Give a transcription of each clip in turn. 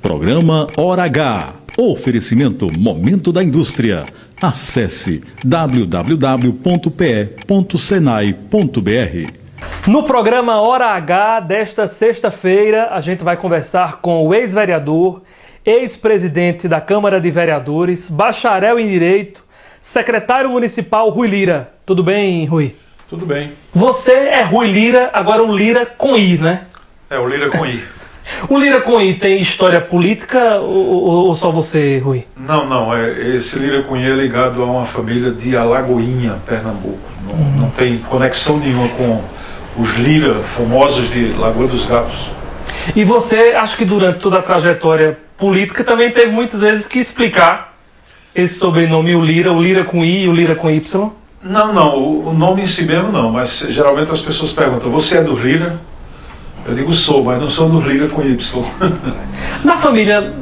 Programa Hora H. Oferecimento Momento da Indústria. Acesse www.pe.senai.br. No programa Hora H desta sexta-feira, a gente vai conversar com o ex-vereador, ex-presidente da Câmara de Vereadores, bacharel em Direito, secretário municipal Rui Lira. Tudo bem, Rui? Tudo bem. Você é Rui Lira, agora o Lira com I, né? É, o Lira com I. O Lira com I tem história política ou só você, Rui? Não. Esse Lira com I é ligado a uma família de Alagoinha, Pernambuco. Não tem conexão nenhuma com os Lira famosos de Lagoa dos Gatos. E você, acho que durante toda a trajetória política, também teve muitas vezes que explicar esse sobrenome, o Lira com I e o Lira com Y? Não, o nome em si mesmo não, mas geralmente as pessoas perguntam, você é do Lira? Eu digo sou, mas não sou do Lira com Y. Na família,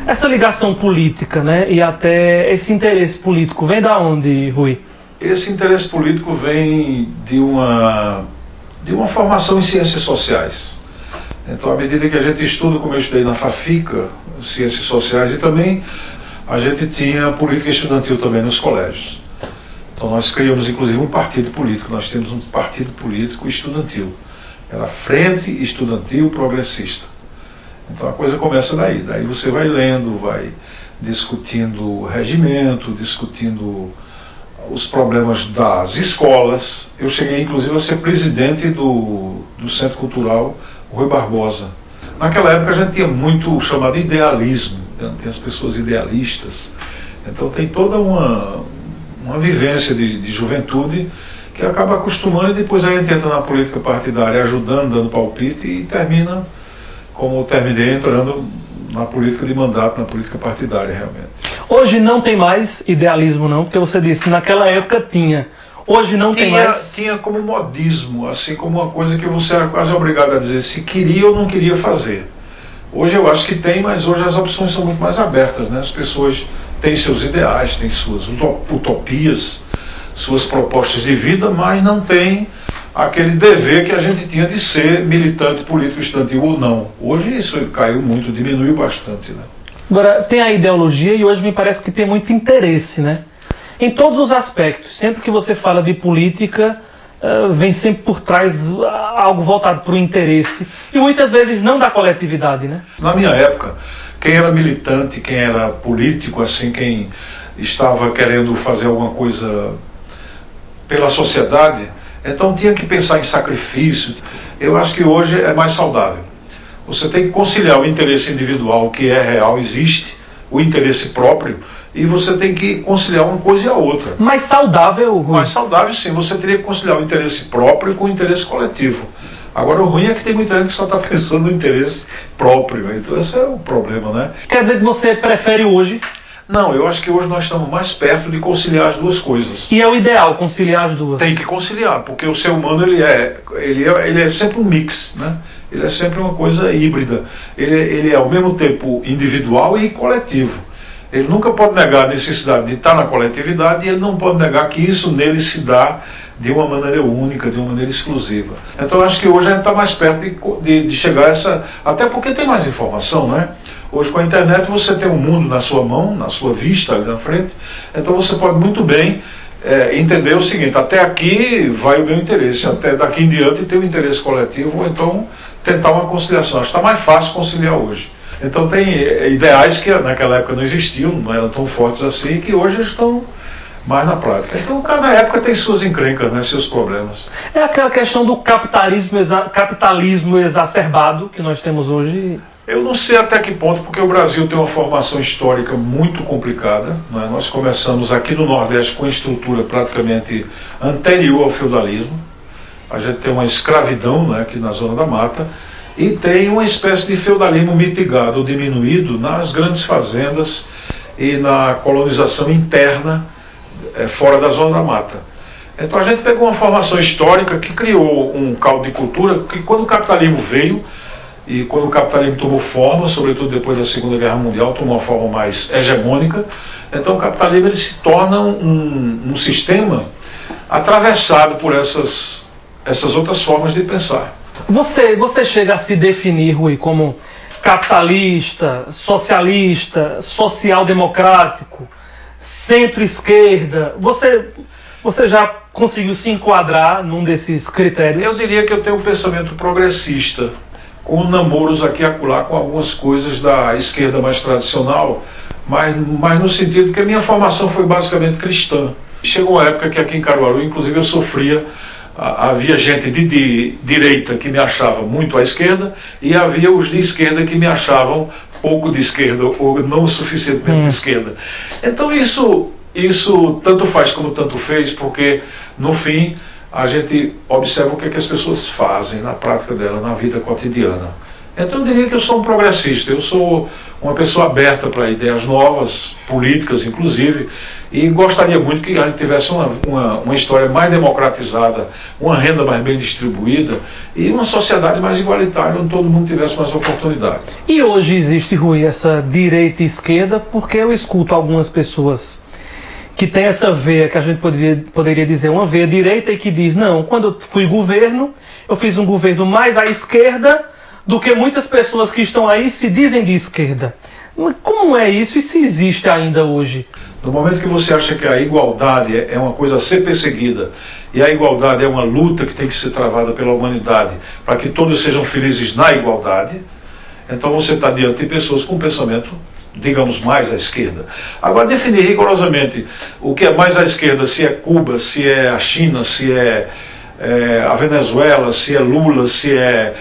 essa ligação política, né, e até esse interesse político, vem da onde, Rui? Esse interesse político vem de uma formação em ciências sociais. Então, à medida que a gente estuda, como eu estudei na FAFICA, ciências sociais, e também a gente tinha política estudantil também nos colégios. Então nós criamos inclusive um partido político, nós temos um partido político estudantil. Era Frente Estudantil Progressista. Então a coisa começa daí você vai lendo, vai discutindo o regimento, discutindo os problemas das escolas. Eu cheguei inclusive a ser presidente do Centro Cultural Rui Barbosa. Naquela época a gente tinha muito o chamado idealismo, tem as pessoas idealistas. Então tem toda uma vivência de juventude que acaba acostumando, e depois a gente entra na política partidária ajudando, dando palpite, e termina, como eu terminei, entrando na política de mandato, na política partidária realmente. Hoje não tem mais idealismo não, porque você disse, naquela época tinha. Hoje não tem mais. Tinha como modismo, assim como uma coisa que você era quase obrigado a dizer se queria ou não queria fazer. Hoje eu acho que tem, mas hoje as opções são muito mais abertas, né? As pessoas têm seus ideais, têm suas utopias, suas propostas de vida, mas não tem aquele dever que a gente tinha de ser militante político estudantil ou não. Hoje isso caiu muito, diminuiu bastante, né? Agora, tem a ideologia e hoje me parece que tem muito interesse, né? Em todos os aspectos. Sempre que você fala de política, vem sempre por trás algo voltado para o interesse. E muitas vezes não da coletividade, né? Na minha época, quem era militante, quem era político, assim, quem estava querendo fazer alguma coisa pela sociedade, então tinha que pensar em sacrifício. Eu acho que hoje é mais saudável. Você tem que conciliar o interesse individual, que é real, existe, o interesse próprio, e você tem que conciliar uma coisa e a outra. Mais saudável, Rui? Mais saudável, sim. Você teria que conciliar o interesse próprio com o interesse coletivo. Agora, o ruim é que tem muita gente que só está pensando no interesse próprio. Então, esse é o problema, né? Quer dizer que você prefere hoje? Não, eu acho que hoje nós estamos mais perto de conciliar as duas coisas. E é o ideal, conciliar as duas? Tem que conciliar, porque o ser humano ele é sempre um mix, né? Ele é sempre uma coisa híbrida. Ele é ao mesmo tempo individual e coletivo. Ele nunca pode negar a necessidade de estar na coletividade, e ele não pode negar que isso nele se dá de uma maneira única, de uma maneira exclusiva. Então eu acho que hoje a gente está mais perto de chegar a essa... Até porque tem mais informação, né? Hoje com a internet você tem um mundo na sua mão, na sua vista, ali na frente. Então você pode muito bem entender o seguinte, até aqui vai o meu interesse, até daqui em diante tem o interesse coletivo, ou então tentar uma conciliação. Acho que está mais fácil conciliar hoje. Então tem ideais que naquela época não existiam, não eram tão fortes assim, que hoje estão mais na prática. Então cada época tem suas encrencas, né, seus problemas. É aquela questão do capitalismo exacerbado que nós temos hoje. Eu não sei até que ponto, porque o Brasil tem uma formação histórica muito complicada, né? Nós começamos aqui no Nordeste com estrutura praticamente anterior ao feudalismo. A gente tem uma escravidão, né, aqui na Zona da Mata, e tem uma espécie de feudalismo mitigado ou diminuído nas grandes fazendas e na colonização interna fora da Zona da Mata. Então a gente pegou uma formação histórica que criou um caldo de cultura que, quando o capitalismo veio, e quando o capitalismo tomou forma, sobretudo depois da Segunda Guerra Mundial, tomou uma forma mais hegemônica, então o capitalismo ele se torna um sistema atravessado por essas outras formas de pensar. Você chega a se definir, Rui, como capitalista, socialista, social-democrático, centro-esquerda. Você já conseguiu se enquadrar num desses critérios? Eu diria que eu tenho um pensamento progressista, com namoros aqui e acolá com algumas coisas da esquerda mais tradicional, mas no sentido que a minha formação foi basicamente cristã. Chegou uma época que aqui em Caruaru, inclusive, eu sofria. Havia gente de direita que me achava muito à esquerda e havia os de esquerda que me achavam pouco de esquerda ou não suficientemente de esquerda. Então isso tanto faz como tanto fez, porque no fim a gente observa o que é que as pessoas fazem na prática dela, na vida cotidiana. Então eu diria que eu sou um progressista, eu sou uma pessoa aberta para ideias novas, políticas inclusive, e gostaria muito que a gente tivesse uma história mais democratizada, uma renda mais bem distribuída e uma sociedade mais igualitária, onde todo mundo tivesse mais oportunidades. E hoje existe, Rui, essa direita e esquerda, porque eu escuto algumas pessoas que têm essa veia, que a gente poderia dizer uma veia direita, e que diz, não, quando eu fui governo, eu fiz um governo mais à esquerda do que muitas pessoas que estão aí se dizem de esquerda. Como é isso e se existe ainda hoje? No momento que você acha que a igualdade é uma coisa a ser perseguida, e a igualdade é uma luta que tem que ser travada pela humanidade para que todos sejam felizes na igualdade, então você está diante de pessoas com pensamento, digamos, mais à esquerda. Agora, definir rigorosamente o que é mais à esquerda, se é Cuba, se é a China, se é a Venezuela, se é Lula, se é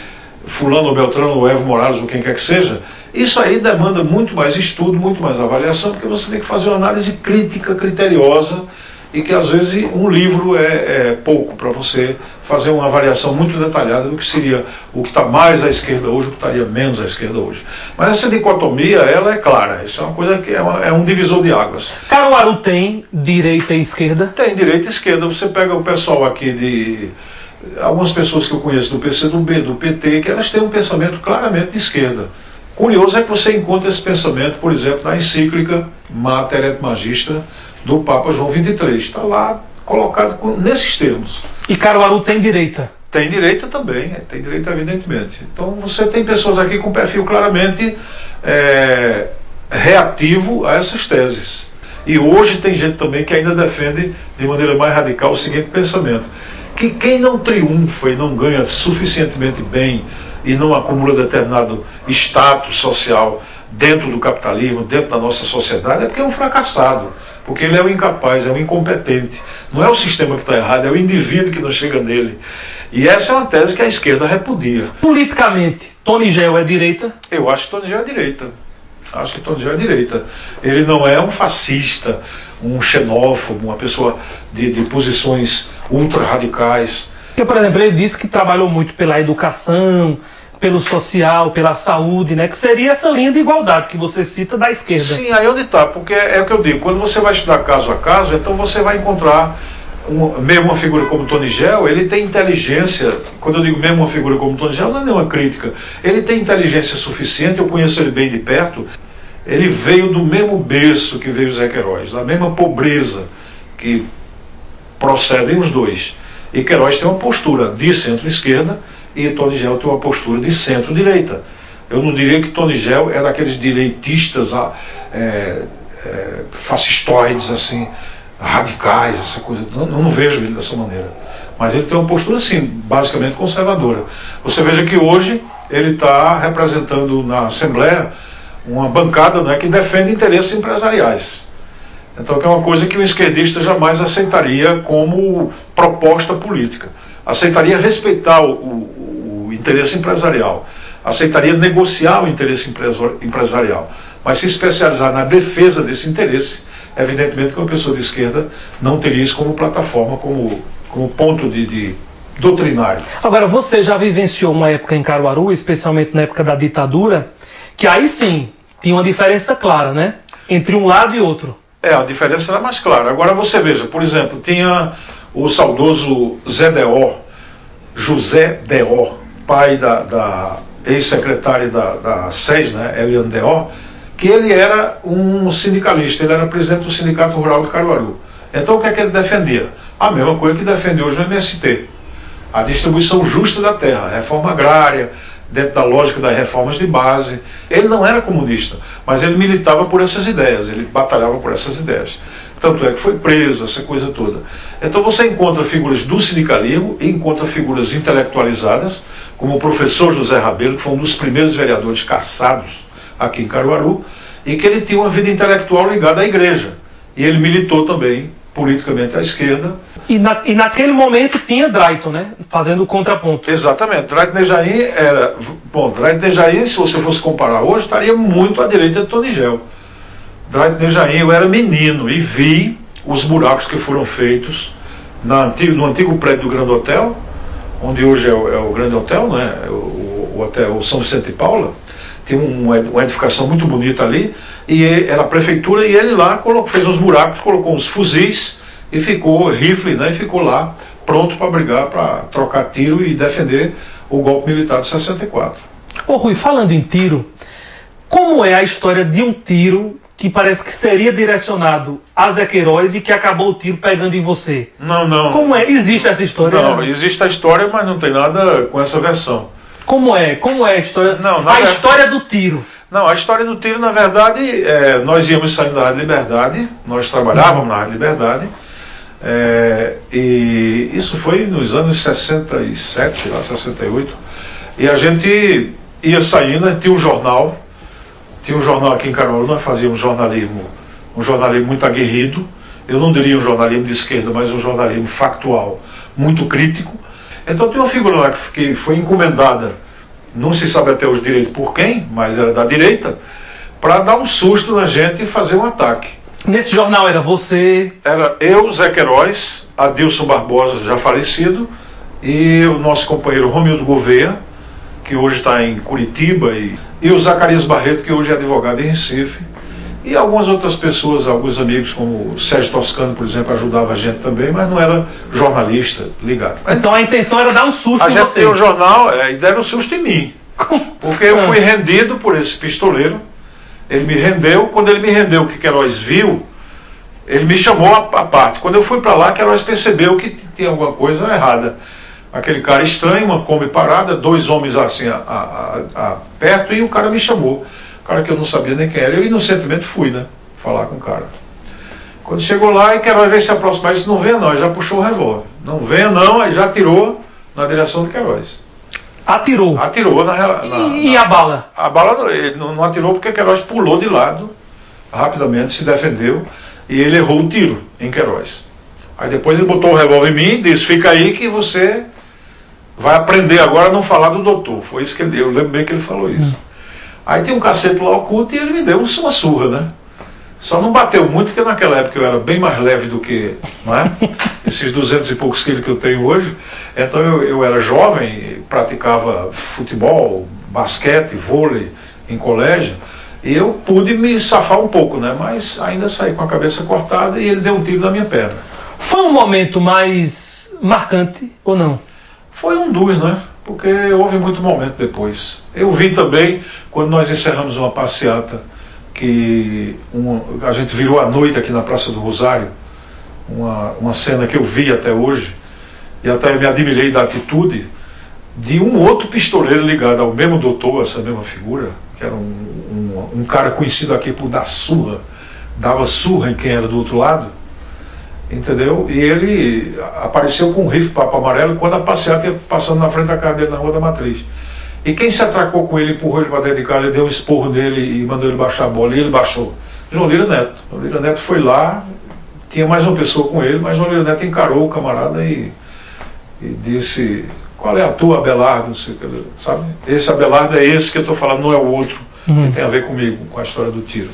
fulano ou Beltrano ou Evo Morales ou quem quer que seja, isso aí demanda muito mais estudo, muito mais avaliação, porque você tem que fazer uma análise crítica, criteriosa, e que às vezes um livro é pouco para você fazer uma avaliação muito detalhada do que seria o que está mais à esquerda hoje, o que estaria menos à esquerda hoje. Mas essa dicotomia, ela é clara, isso é uma coisa que é um divisor de águas. Caruaru tem direita e esquerda? Tem direita e esquerda. Você pega o pessoal aqui de algumas pessoas que eu conheço do PCdoB, do PT, que elas têm um pensamento claramente de esquerda. Curioso é que você encontra esse pensamento, por exemplo, na encíclica Mater et Magistra do Papa João XXIII. Está lá colocado nesses termos. E Caruaru tem direita? Tem direita também, tem direita evidentemente. Então você tem pessoas aqui com perfil claramente reativo a essas teses. E hoje tem gente também que ainda defende de maneira mais radical o seguinte pensamento: que quem não triunfa e não ganha suficientemente bem e não acumula determinado status social dentro do capitalismo, dentro da nossa sociedade, é porque é um fracassado, porque ele é um incapaz, é um incompetente. Não é o sistema que está errado, é o indivíduo que não chega nele. E essa é uma tese que a esquerda repudia. Politicamente, Tony Gell é direita? Eu acho que Tony Gell é direita. Acho que Tony Gell é direita. Ele não é um fascista, um xenófobo, uma pessoa de posições ultra-radicais. Porque, por exemplo, ele disse que trabalhou muito pela educação, pelo social, pela saúde, né? Que seria essa linha de igualdade que você cita da esquerda. Sim, aí onde está, porque é o que eu digo, quando você vai estudar caso a caso, então você vai encontrar, mesmo uma figura como Tony Gell, ele tem inteligência. Quando eu digo mesmo uma figura como Tony Gell, não é nenhuma crítica. Ele tem inteligência suficiente, eu conheço ele bem de perto. Ele veio do mesmo berço que veio Zé Queiroz, da mesma pobreza que procedem os dois. E Queiroz tem uma postura de centro-esquerda e Tony Gell tem uma postura de centro-direita. Eu não diria que Tony Gell é daqueles direitistas fascistoides, assim, radicais, essa coisa. Não vejo ele dessa maneira. Mas ele tem uma postura, sim, basicamente conservadora. Você veja que hoje ele está representando na Assembleia uma bancada, né, que defende interesses empresariais. Então, que é uma coisa que o esquerdista jamais aceitaria como proposta política. Aceitaria respeitar o interesse empresarial, aceitaria negociar o interesse empresarial, mas se especializar na defesa desse interesse, evidentemente que uma pessoa de esquerda não teria isso como plataforma, como ponto de doutrinário. Agora, você já vivenciou uma época em Caruaru, especialmente na época da ditadura, que aí sim tinha uma diferença clara, né? Entre um lado e outro. A diferença era mais clara. Agora você veja, por exemplo, tinha o saudoso José Deó, pai da ex-secretária da SES, né, Eliane Deó, que ele era um sindicalista, ele era presidente do Sindicato Rural de Caruaru. Então o que é que ele defendia? A mesma coisa que defende hoje o MST. A distribuição justa da terra, reforma agrária, dentro da lógica das reformas de base. Ele não era comunista, mas ele militava por essas ideias, ele batalhava por essas ideias. Tanto é que foi preso, essa coisa toda. Então você encontra figuras do sindicalismo e encontra figuras intelectualizadas, como o professor José Rabelo, que foi um dos primeiros vereadores caçados aqui em Caruaru, e que ele tinha uma vida intelectual ligada à igreja. E ele militou também politicamente à esquerda. E naquele momento tinha Drayton, né? Fazendo o contraponto. Exatamente. Drayton Nejaim era... Bom, Drayton Nejaim, se você fosse comparar hoje, estaria muito à direita de Tony Gel. Drayton Nejaim, eu era menino e vi os buracos que foram feitos no antigo prédio do Grande Hotel, onde hoje é o Grande Hotel, né? o Hotel São Vicente de Paula. Tinha uma edificação muito bonita ali, e era a prefeitura, e ele lá fez uns buracos, colocou uns fuzis, e ficou, rifle, né, e ficou lá, pronto para brigar, para trocar tiro e defender o golpe militar de 64. Ô Rui, falando em tiro, como é a história de um tiro que parece que seria direcionado a Zé Queiroz e que acabou o tiro pegando em você? Não. Como é? Existe essa história? Não, existe a história, mas não tem nada com essa versão. Como é a história? História do tiro. Não, a história do tiro, na verdade, nós íamos saindo da Rádio Liberdade, nós trabalhávamos na Rádio Liberdade, e isso foi nos anos 67, sei lá, 68, e a gente ia saindo, tinha um jornal aqui em Caruaru, nós fazíamos um jornalismo muito aguerrido, eu não diria um jornalismo de esquerda, mas um jornalismo factual, muito crítico. Então tem uma figura lá que foi encomendada, não se sabe até hoje direito por quem, mas era da direita, para dar um susto na gente e fazer um ataque. Nesse jornal era você? Era eu, Zé Queiroz, Adilson Barbosa, já falecido, e o nosso companheiro Romildo Gouveia, que hoje está em Curitiba, e o Zacarias Barreto, que hoje é advogado em Recife, e algumas outras pessoas, alguns amigos, como o Sérgio Toscano, por exemplo, ajudava a gente também, mas não era jornalista ligado. Então a intenção era dar um susto em vocês. A gente tem o jornal e deram um susto em mim. Porque eu fui rendido por esse pistoleiro, ele me rendeu, quando ele me rendeu, o que Queiroz viu, ele me chamou à parte. Quando eu fui para lá, Queiroz percebeu que tinha alguma coisa errada. Aquele cara estranho, uma Kombi parada, dois homens assim perto, e o cara me chamou. Cara que eu não sabia nem quem era, eu inocentemente fui, né, falar com o cara. Quando chegou lá, e Queiroz veio se aproximar, ele disse, não venha não, ele já puxou o revólver. Não venha não, aí já atirou na direção do Queiroz. Atirou? Atirou E a bala? A bala ele não atirou porque Queiroz pulou de lado, rapidamente, se defendeu, e ele errou o tiro em Queiroz. Aí depois ele botou o revólver em mim e disse, fica aí que você vai aprender agora a não falar do doutor. Foi isso que ele deu, eu lembro bem que ele falou isso. Aí tem um cacete lá oculto e ele me deu uma surra, né? Só não bateu muito, porque naquela época eu era bem mais leve do que, não é? Esses 200 e poucos quilos que eu tenho hoje. Então eu era jovem, praticava futebol, basquete, vôlei em colégio, e eu pude me safar um pouco, né? Mas ainda saí com a cabeça cortada e ele deu um tiro na minha perna. Foi um momento mais marcante ou não? Foi um dos, né? Porque houve muito momento depois. Eu vi também, quando nós encerramos uma passeata, que a gente virou à noite aqui na Praça do Rosário, uma cena que eu vi até hoje, e até me admirei da atitude de um outro pistoleiro ligado ao mesmo doutor, essa mesma figura, que era um cara conhecido aqui por dar surra, dava surra em quem era do outro lado, entendeu? E ele apareceu com um rifle papo amarelo quando a passeata ia passando na frente da casa dele na Rua da Matriz. E quem se atracou com ele, empurrou ele para dentro de casa, deu um esporro nele e mandou ele baixar a bola, e ele baixou. João Lira Neto. João Lira Neto foi lá, tinha mais uma pessoa com ele, mas João Lira Neto encarou o camarada e disse, qual é a tua, Abelardo? Não sei o que, sabe? Esse Abelardo é esse que eu estou falando, não é o outro, que tem a ver comigo, com a história do tiro.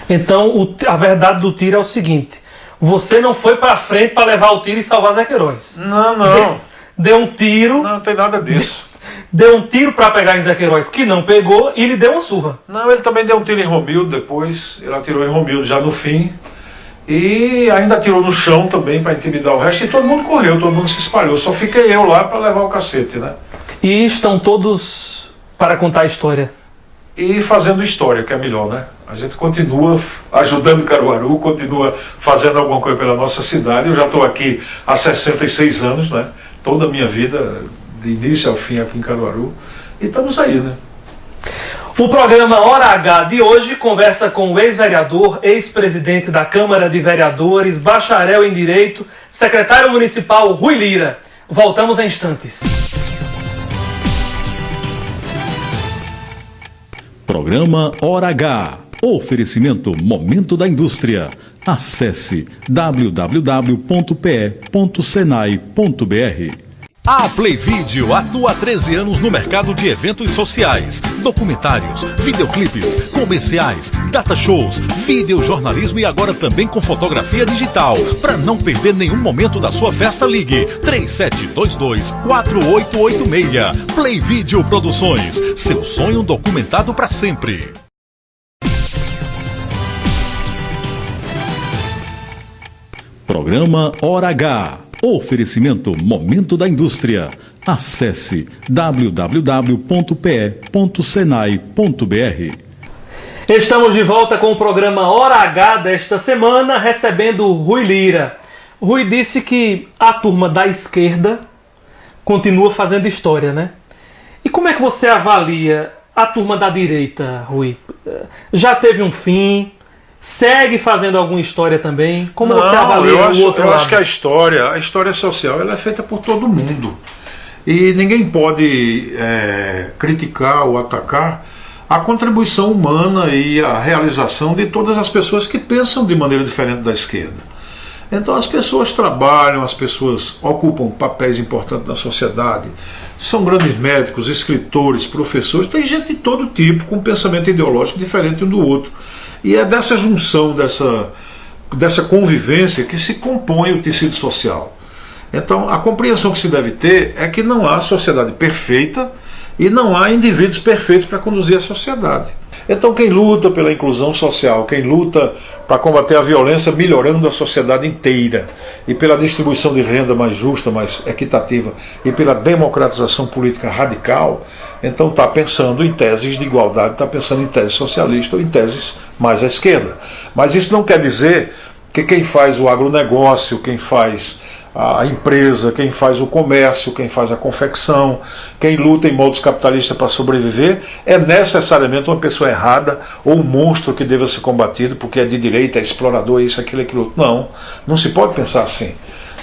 Então a verdade do tiro é o seguinte, você não foi para frente para levar o tiro e salvar Zé Queiroz. Não. Deu um tiro. Não tem nada disso. Deu um tiro para pegar em Zé Queiroz, que não pegou, e lhe deu uma surra. Não, ele também deu um tiro em Romildo depois, ele atirou em Romildo já no fim, e ainda atirou no chão também para intimidar o resto, e todo mundo correu, todo mundo se espalhou, só fiquei eu lá para levar o cacete, né? E estão todos para contar a história. E fazendo história, que é melhor, né? A gente continua ajudando Caruaru, continua fazendo alguma coisa pela nossa cidade. Eu já estou aqui há 66 anos, né? Toda a minha vida, de início ao fim aqui em Caruaru. E estamos aí, né? O programa Hora H de hoje conversa com o ex-vereador, ex-presidente da Câmara de Vereadores, bacharel em Direito, secretário municipal Rui Lira. Voltamos em instantes. Programa Hora H. Oferecimento Momento da Indústria. Acesse www.pe.senai.br. A Play Video atua há 13 anos no mercado de eventos sociais, documentários, videoclipes, comerciais, data shows, videojornalismo e agora também com fotografia digital. Para não perder nenhum momento da sua festa, ligue 3722-4886. Play Video Produções, seu sonho documentado para sempre. Programa Hora H. Oferecimento Momento da Indústria. Acesse www.pe.senai.br. Estamos de volta com o programa Hora H desta semana, recebendo o Rui Lira. Rui disse que a turma da esquerda continua fazendo história, né? E como é que você avalia a turma da direita, Rui? Já teve um fim? Segue fazendo alguma história também? Como você avalia o outro lado? Eu acho que a história social, ela é feita por todo mundo. E ninguém pode criticar ou atacar a contribuição humana e a realização de todas as pessoas que pensam de maneira diferente da esquerda. Então as pessoas trabalham, as pessoas ocupam papéis importantes na sociedade, são grandes médicos, escritores, professores, tem gente de todo tipo com pensamento ideológico diferente um do outro. E é dessa junção, dessa convivência que se compõe o tecido social. Então, a compreensão que se deve ter é que não há sociedade perfeita e não há indivíduos perfeitos para conduzir a sociedade. Então, quem luta pela inclusão social, quem luta para combater a violência, melhorando a sociedade inteira, e pela distribuição de renda mais justa, mais equitativa, e pela democratização política radical, então está pensando em teses de igualdade, está pensando em teses socialistas ou em teses mais à esquerda. Mas isso não quer dizer que quem faz o agronegócio, quem faz a empresa, quem faz o comércio, quem faz a confecção, quem luta em modos capitalistas para sobreviver, é necessariamente uma pessoa errada ou um monstro que deva ser combatido porque é de direita, é explorador, isso, aquilo, aquilo outro. Não se pode pensar assim.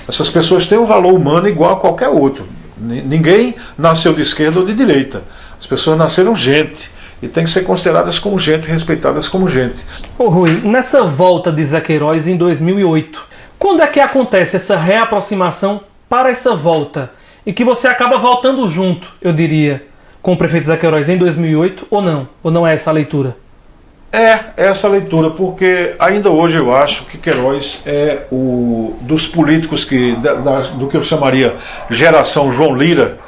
Essas pessoas têm um valor humano igual a qualquer outro. Ninguém nasceu de esquerda ou de direita. As pessoas nasceram gente e têm que ser consideradas como gente, respeitadas como gente. Ô Rui, nessa volta de Zé Queiroz em 2008, quando é que acontece essa reaproximação para essa volta? E que você acaba voltando junto, eu diria, com o prefeito Zé Queiroz em 2008 ou não? Ou não é essa a leitura? É essa a leitura, porque ainda hoje eu acho que Queiroz é dos políticos do que eu chamaria geração João Lira,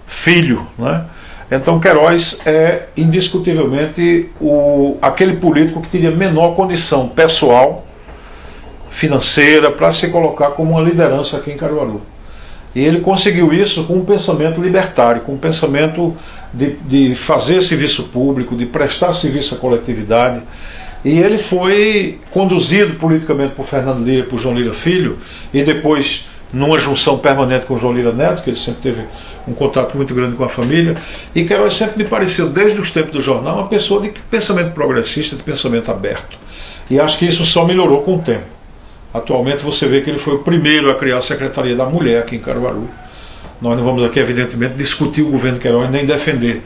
filho, né? Então Queiroz é indiscutivelmente aquele político que teria menor condição pessoal, financeira, para se colocar como uma liderança aqui em Caruaru. E ele conseguiu isso com um pensamento libertário, com um pensamento de fazer serviço público, de prestar serviço à coletividade. E ele foi conduzido politicamente por Fernando Lira, por João Lira Filho, e depois numa junção permanente com João Lira Neto, que ele sempre teve um contato muito grande com a família. E Queiroz sempre me pareceu, desde os tempos do jornal, uma pessoa de pensamento progressista, de pensamento aberto. E acho que isso só melhorou com o tempo. Atualmente você vê que ele foi o primeiro a criar a Secretaria da Mulher aqui em Caruaru. Nós não vamos aqui, evidentemente, discutir o governo Queiroz nem defender.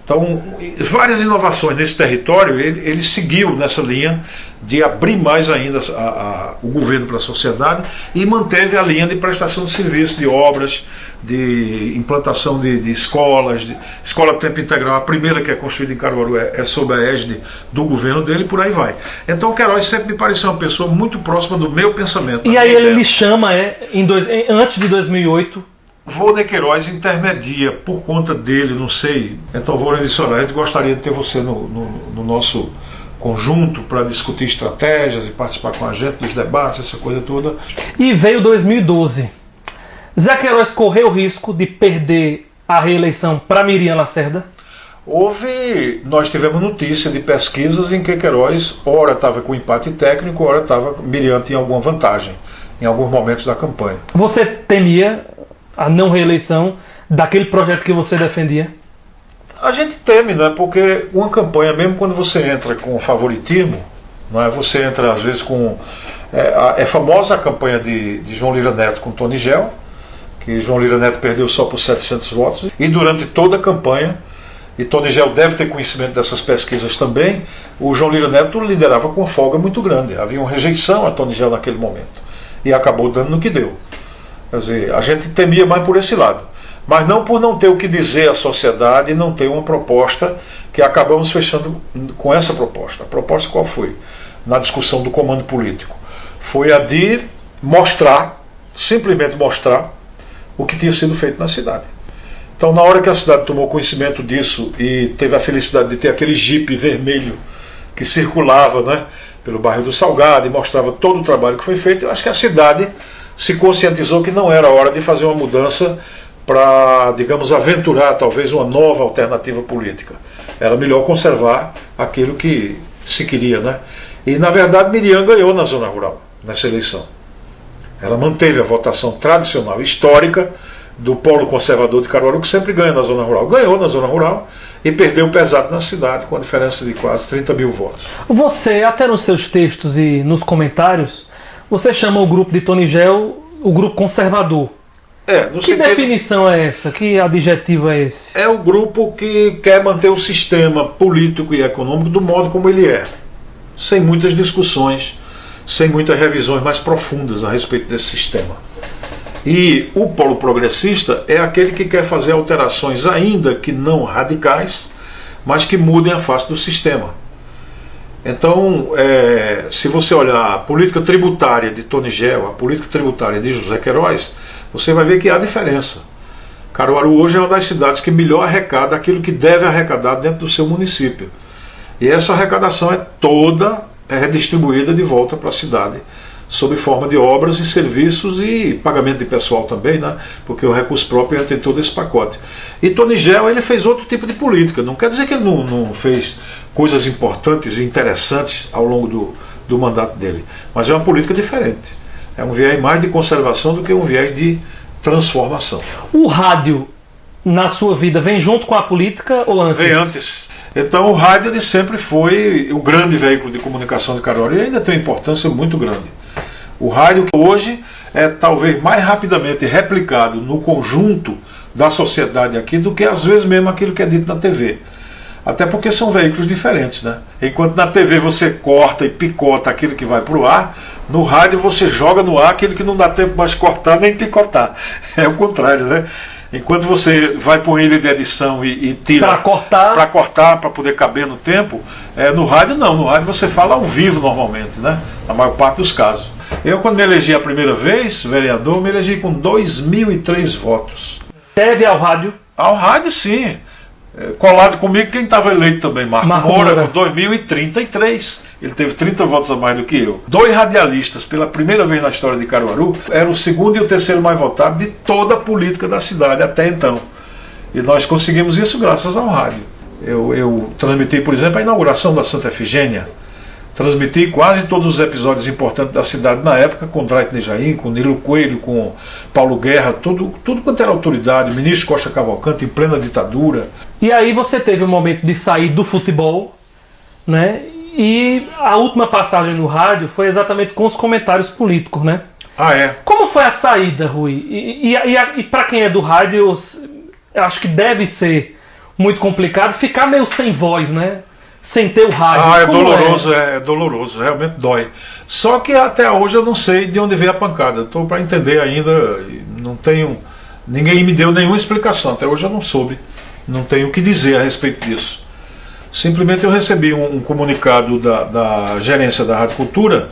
Então, várias inovações nesse território, ele seguiu nessa linha de abrir mais ainda o governo para a sociedade e manteve a linha de prestação de serviços, de obras, de implantação de escolas, escola de tempo integral. A primeira que é construída em Caruaru é sob a égide do governo dele, e por aí vai. Então, Queiroz sempre me pareceu uma pessoa muito próxima do meu pensamento. E aí ele lhe chama, antes de 2008... Volney Queiroz intermedia por conta dele, não sei. Então, Volney disse: olha, a gente gostaria de ter você no nosso conjunto para discutir estratégias e participar com a gente dos debates, essa coisa toda. E veio 2012. Zé Queiroz correu o risco de perder a reeleição para Miriam Lacerda? Nós tivemos notícia de pesquisas em que Queiroz ora estava com empate técnico, ora Miriam tinha alguma vantagem em alguns momentos da campanha. Você temia a não reeleição daquele projeto que você defendia? A gente teme, né? Porque uma campanha, mesmo quando você entra com favoritismo, não é? Você entra às vezes com... É famosa a campanha de João Lira Neto com Tony Gel, que João Lira Neto perdeu só por 700 votos, e durante toda a campanha, e Tony Gel deve ter conhecimento dessas pesquisas também, o João Lira Neto liderava com uma folga muito grande. Havia uma rejeição a Tony Gel naquele momento, e acabou dando no que deu. Quer dizer, a gente temia mais por esse lado, mas não por não ter o que dizer à sociedade e não ter uma proposta, que acabamos fechando com essa proposta. A proposta qual foi? Na discussão do comando político. Foi a de mostrar, simplesmente mostrar, o que tinha sido feito na cidade. Então, na hora que a cidade tomou conhecimento disso e teve a felicidade de ter aquele jipe vermelho que circulava, né, pelo bairro do Salgado e mostrava todo o trabalho que foi feito, eu acho que a cidade se conscientizou que não era hora de fazer uma mudança para, digamos, aventurar talvez uma nova alternativa política. Era melhor conservar aquilo que se queria, né? E, na verdade, Miriam ganhou na zona rural, nessa eleição. Ela manteve a votação tradicional, histórica, do polo conservador de Caruaru, que sempre ganha na zona rural. Ganhou na zona rural e perdeu pesado na cidade, com a diferença de quase 30 mil votos. Você, até nos seus textos e nos comentários, você chama o grupo de Tony Gel o grupo conservador. Que definição é essa? Que adjetivo é esse? É o grupo que quer manter o sistema político e econômico do modo como ele é, sem muitas discussões, sem muitas revisões mais profundas a respeito desse sistema. E o polo progressista é aquele que quer fazer alterações, ainda que não radicais, mas que mudem a face do sistema. Então, se você olhar a política tributária de Tony Gel, a política tributária de José Queiroz, você vai ver que há diferença. Caruaru hoje é uma das cidades que melhor arrecada aquilo que deve arrecadar dentro do seu município. E essa arrecadação é toda redistribuída de volta para a cidade, sob forma de obras e serviços e pagamento de pessoal também, né? Porque o recurso próprio entra em todo esse pacote. E Tony Gel, ele fez outro tipo de política. Não quer dizer que ele não fez coisas importantes e interessantes ao longo do mandato dele, mas é uma política diferente. É um viés mais de conservação do que um viés de transformação. O rádio, na sua vida, vem junto com a política ou antes? Vem antes. Então o rádio ele sempre foi o grande veículo de comunicação de Caruaru e ainda tem uma importância muito grande. O rádio hoje é talvez mais rapidamente replicado no conjunto da sociedade aqui do que às vezes mesmo aquilo que é dito na TV. Até porque são veículos diferentes, né? Enquanto na TV você corta e picota aquilo que vai para o ar, no rádio você joga no ar aquilo que não dá tempo mais cortar nem picotar. É o contrário, né? Enquanto você vai por ele de edição e tira para cortar, para poder caber no tempo, no rádio não. No rádio você fala ao vivo normalmente, né? Na maior parte dos casos. Eu, quando me elegi a primeira vez, vereador, me elegi com 2.003 votos. Deve ao rádio? Ao rádio, sim. Colado comigo quem estava eleito também, Marco Moura, com 2.033. Ele teve 30 votos a mais do que eu. 2 radialistas, pela primeira vez na história de Caruaru, era o segundo e o terceiro mais votado de toda a política da cidade até então. E nós conseguimos isso graças ao rádio. Eu transmiti, por exemplo, a inauguração da Santa Efigênia. Transmiti quase todos os episódios importantes da cidade na época, com Drayton Nejaim, com Nilo Coelho, com Paulo Guerra, tudo quanto era autoridade, ministro Costa Cavalcante, em plena ditadura. E aí você teve o momento de sair do futebol, né? E a última passagem no rádio foi exatamente com os comentários políticos, né? Ah, é? Como foi a saída, Rui? E para quem é do rádio, eu acho que deve ser muito complicado ficar meio sem voz, né? Sem ter o rádio. É doloroso, é doloroso, realmente dói. Só que até hoje eu não sei de onde veio a pancada. Estou para entender ainda, não tenho. Ninguém me deu nenhuma explicação. Até hoje eu não soube, não tenho o que dizer a respeito disso. Simplesmente eu recebi um comunicado da gerência da Rádio Cultura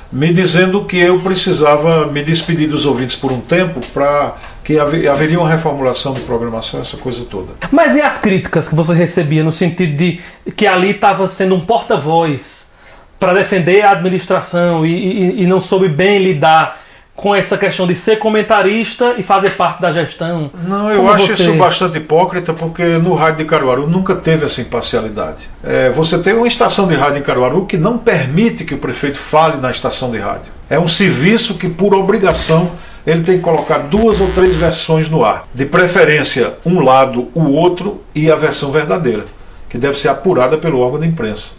me dizendo que eu precisava me despedir dos ouvintes por um tempo, para que haveria uma reformulação de programação, essa coisa toda. Mas e as críticas que você recebia no sentido de que ali estava sendo um porta-voz para defender a administração e não soube bem lidar com essa questão de ser comentarista e fazer parte da gestão? Não, eu acho isso bastante hipócrita, porque no rádio de Caruaru nunca teve essa imparcialidade. Você tem uma estação de rádio em Caruaru que não permite que o prefeito fale na estação de rádio. É um serviço que, por obrigação, ele tem que colocar 2 ou 3 versões no ar. De preferência, um lado, o outro e a versão verdadeira, que deve ser apurada pelo órgão de imprensa.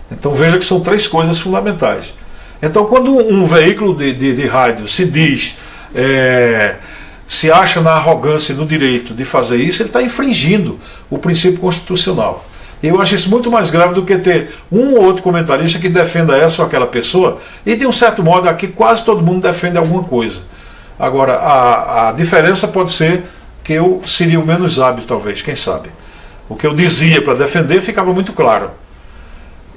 Então veja que são 3 coisas fundamentais. Então quando um veículo de rádio se diz, se acha na arrogância e no direito de fazer isso, ele está infringindo o princípio constitucional. Eu acho isso muito mais grave do que ter um ou outro comentarista que defenda essa ou aquela pessoa, e de um certo modo aqui quase todo mundo defende alguma coisa. Agora, a diferença pode ser que eu seria o menos hábil, talvez, quem sabe. O que eu dizia para defender ficava muito claro.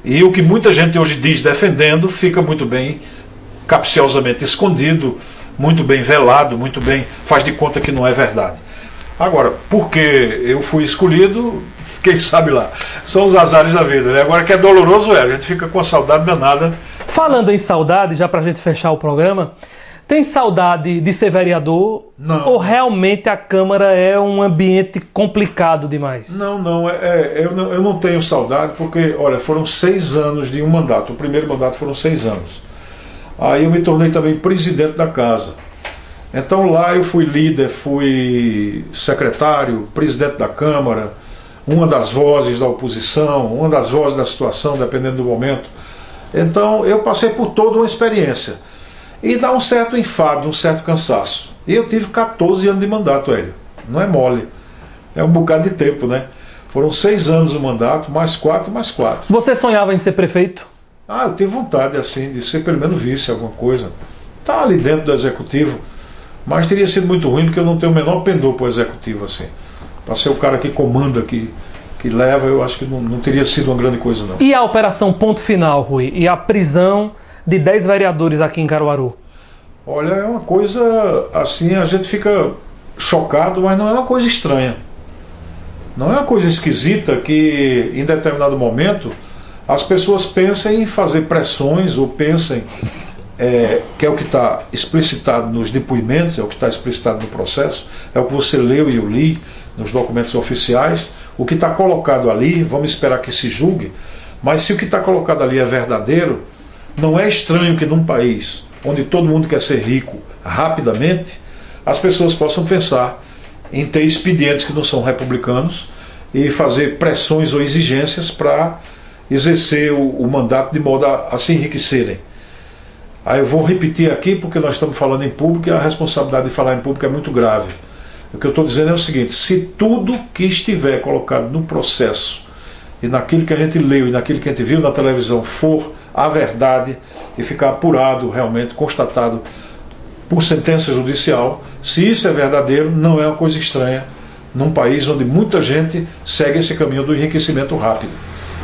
E o que muita gente hoje diz defendendo fica muito bem, capciosamente escondido, muito bem velado, muito bem, faz de conta que não é verdade. Agora, porque eu fui escolhido, quem sabe lá, são os azares da vida, né? Agora que é doloroso, a gente fica com a saudade danada. Falando em saudade, já pra gente fechar o programa, tem saudade de ser vereador? Não. Ou realmente a Câmara é um ambiente complicado demais? Não, eu não tenho saudade, porque, olha, foram 6 anos de um mandato. O primeiro mandato foram 6 anos. Aí eu me tornei também presidente da casa. Então lá eu fui líder, fui secretário, presidente da Câmara, uma das vozes da oposição, uma das vozes da situação, dependendo do momento. Então eu passei por toda uma experiência. E dá um certo enfado, um certo cansaço. E eu tive 14 anos de mandato, Hélio. Não é mole. É um bocado de tempo, né? Foram 6 anos o mandato, mais 4, mais 4. Você sonhava em ser prefeito? Eu tive vontade, assim, de ser pelo menos vice, alguma coisa. Tá ali dentro do executivo. Mas teria sido muito ruim, porque eu não tenho o menor pendor para o executivo, assim. Para ser o cara que comanda, que leva, eu acho que não teria sido uma grande coisa, não. E a Operação Ponto Final, Rui? E a prisão de 10 vereadores aqui em Caruaru? Olha, é uma coisa, assim, a gente fica chocado, mas não é uma coisa estranha. Não é uma coisa esquisita que, em determinado momento, as pessoas pensem em fazer pressões ou pensem, que é o que está explicitado nos depoimentos, é o que está explicitado no processo, é o que você leu e eu li nos documentos oficiais, o que está colocado ali, vamos esperar que se julgue, mas se o que está colocado ali é verdadeiro, não é estranho que num país onde todo mundo quer ser rico rapidamente, as pessoas possam pensar em ter expedientes que não são republicanos e fazer pressões ou exigências para exercer o mandato de modo a se enriquecerem. Aí eu vou repetir aqui porque nós estamos falando em público e a responsabilidade de falar em público é muito grave. O que eu estou dizendo é o seguinte: se tudo que estiver colocado no processo e naquilo que a gente leu e naquilo que a gente viu na televisão for a verdade e ficar apurado, realmente constatado por sentença judicial, se isso é verdadeiro, não é uma coisa estranha num país onde muita gente segue esse caminho do enriquecimento rápido.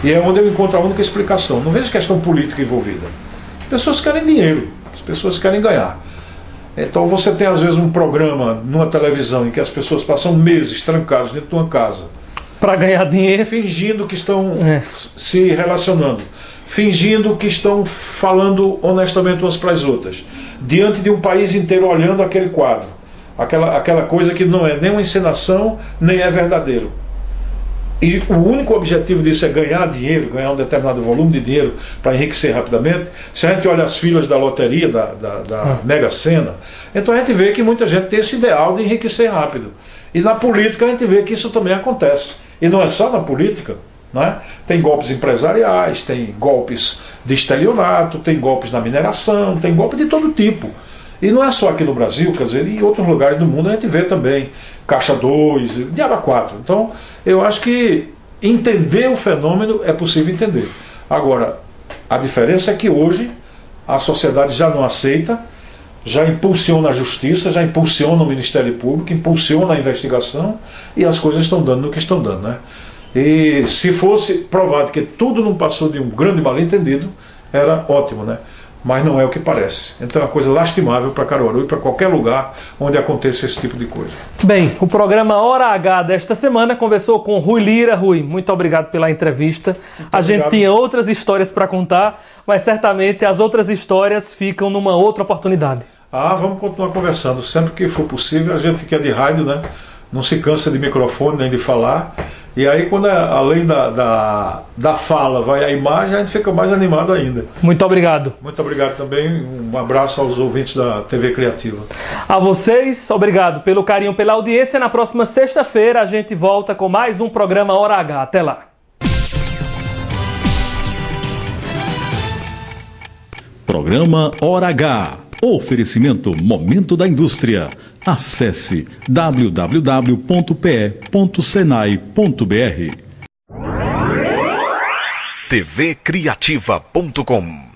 E é onde eu encontro a única explicação. Não vejo questão política envolvida. As pessoas querem dinheiro, as pessoas querem ganhar. Então você tem às vezes um programa numa televisão em que as pessoas passam meses trancadas dentro de uma casa para ganhar dinheiro, fingindo que estão se relacionando, fingindo que estão falando honestamente umas para as outras, diante de um país inteiro olhando aquele quadro, aquela coisa que não é nem uma encenação, nem é verdadeiro. E o único objetivo disso é ganhar dinheiro, ganhar um determinado volume de dinheiro para enriquecer rapidamente. Se a gente olha as filas da loteria, da Mega Sena, então a gente vê que muita gente tem esse ideal de enriquecer rápido. E na política a gente vê que isso também acontece. E não é só na política, não é? Tem golpes empresariais, tem golpes de estelionato, tem golpes na mineração, tem golpes de todo tipo. E não é só aqui no Brasil, quer dizer, em outros lugares do mundo a gente vê também Caixa 2, Diaba 4. Então, eu acho que entender o fenômeno é possível entender. Agora, a diferença é que hoje a sociedade já não aceita, já impulsiona a justiça, já impulsiona o Ministério Público, impulsiona a investigação e as coisas estão dando no que estão dando, né? E se fosse provado que tudo não passou de um grande mal-entendido, era ótimo, né? Mas não é o que parece. Então é uma coisa lastimável para Caruaru e para qualquer lugar onde aconteça esse tipo de coisa. Bem, o programa Hora H desta semana conversou com Rui Lira. Rui, muito obrigado pela entrevista. A gente tinha outras histórias para contar, mas certamente as outras histórias ficam numa outra oportunidade. Vamos continuar conversando. Sempre que for possível, a gente que é de rádio, né, não se cansa de microfone nem de falar. E aí, quando além da fala vai a imagem, a gente fica mais animado ainda. Muito obrigado. Muito obrigado também. Um abraço aos ouvintes da TV Criativa. A vocês, obrigado pelo carinho, pela audiência. Na próxima sexta-feira a gente volta com mais um programa Hora H. Até lá. Programa Hora H. Oferecimento Momento da Indústria. Acesse www.pe.senai.br. tvcriativa.com